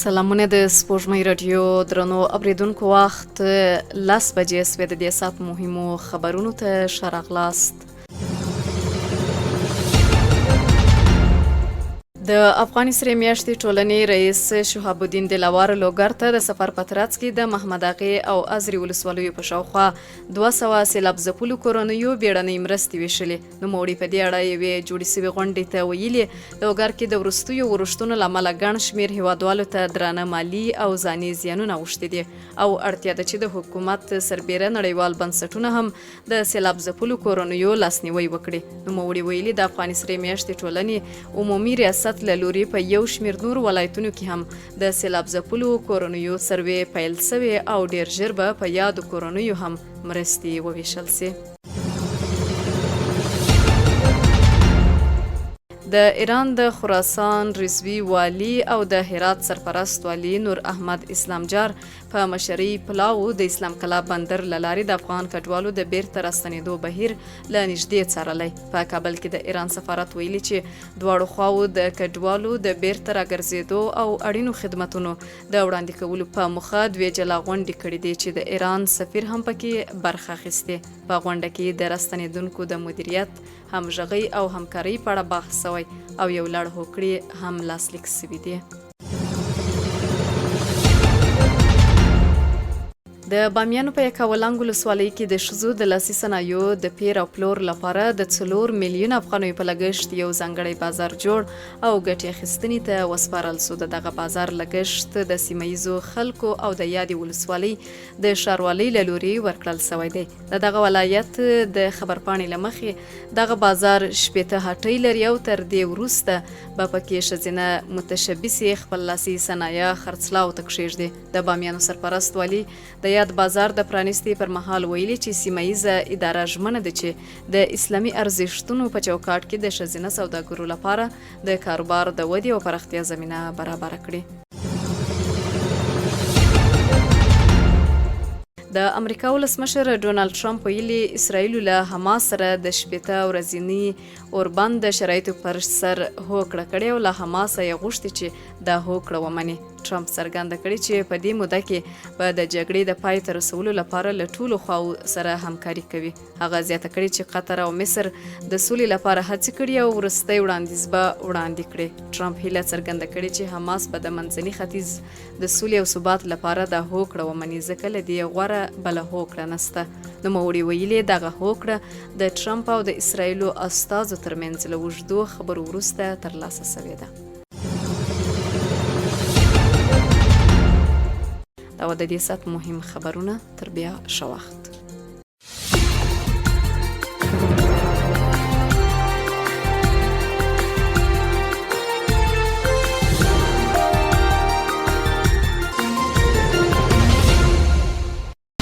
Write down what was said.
سلامونه د سپوږمۍ رادیو درنو اوریدونکو، وخت 10 بجې سوی د دې ساعت مهمو خبرونو ته ښه راغلاست. د افغان سرې میاشتې ټولنې رئیس شهاب الدین دلاور لوګر ته د سفر په ترڅ کې د محمد اغې او ازرې ولسوالیو په شاوخوا 200 سیلاب ځپلو کورنیو بیړنۍ مرستې ویشلې. نوموړي په دې اړه یوې جوړې سوې غونډې ته ویلي لوګر کې د وروستیو ورښتونو له امله ګڼ شمېر هیوادوالو ته درانه مالي او ځاني زیانونه اوښتي دي او اړتیا ده چې د حکومت سربیره نړیوال بنسټونه هم د سیلاب ځپلو کورنیو لاسنیوی وکړي. نوموړي ویلي د افغان سرې میاشتې ټولنې عمومي ریاست له لوري په یو شمېر نور ولایتونو کې هم د سیلاب ځپلو کورنیو سروې پیل سوی او ډیر ژر به په یادو کورنیو هم مرستې وویشل سي. د ایران د خراسان رضوي والي او د هرات سرپرست والي نور احمد اسلامجار په مشرۍ پلاو د اسلام کلا بندر له لارې د افغان کډوالو د بیرته راستنېدو بهیر له نږدې څارلی. په کابل کې د ایران سفارت ویلي چې دواړو خواوو د کډوالو د بیرته راګرځېدو او اړینو خدمتونو د وړاندې کولو په موخه دوې جلا غونډې کړې دي چې د ایران سفیر هم پکې برخه اخیستې. په غونډه کې د راستنېدونکو د مدیریت، همغږۍ او همکارۍ په اړه بحث شوی او یو لړ هوکړې هم لاسلیک شوي دي. د بامیانو په یکاولنګ ولسوالۍ کې د ښځو د لاسي صنایعو د پیر او پلور لپاره د 4 میلیون افغانیو په لګښت یو ځانګړی بازار جوړ او ګټې اخیستنې ته وسپارل شو. د دغه بازار لګښت د سیمه ییزو خلکو او د یادې ولسوالۍ د ښاروالۍ له لوري ورکړل شوی دی. د دغه ولایت د خبرپاڼې له مخې دغه بازار 18 هټۍ لري او تر دې وروسته به پکې ښځینه متشبثې خپل لاسي صنایع خرڅلاو ته کښېږدي. د بامیانو سرپرست والي د یاد بازار د پرانیستې پر مهال ویلي چې سیمه ییزه اداره ژمنه ده چې د اسلامي ارزښتونو په چوکاټ کې د ښځینه سوداګرو لپاره د کاروبار د ودې او پراختیا زمینه برابره کړي. د امریکا ولسمشر ډونالډ ټرمپ ویلي اسرائیلو له حماس سره د 18 ورځني اوربند د شرایطو پر سر هوکړه کړې او له حماسه یې غوښتي چې دا هوکړه ومني. ټرمپ څرګنده کړې چې په دې موده کې به د جګړې د پای ته رسولو لپاره له ټولو خواو سره همکاري کوي. هغه زیاته کړې چې قطر او مصر د سولې لپاره هڅې کړي او وروستی وړاندیز به وړاندې کړي. ټرمپ هیله څرګنده کړې چې حماس به د منځني ختیځ د سولې او ثبات لپاره دا هوکړه ومني ځکه له دې غوره بله هوکړه نشته. نوموړي ویلي دغه هوکړه د ټرمپ او د اسرائیلو استازو ترمنځ له اوږدو خبرو وروسته ترلاسه شوې ده. دا و د دې ساعت مهم خبرونه. تر بیا ښه وخت.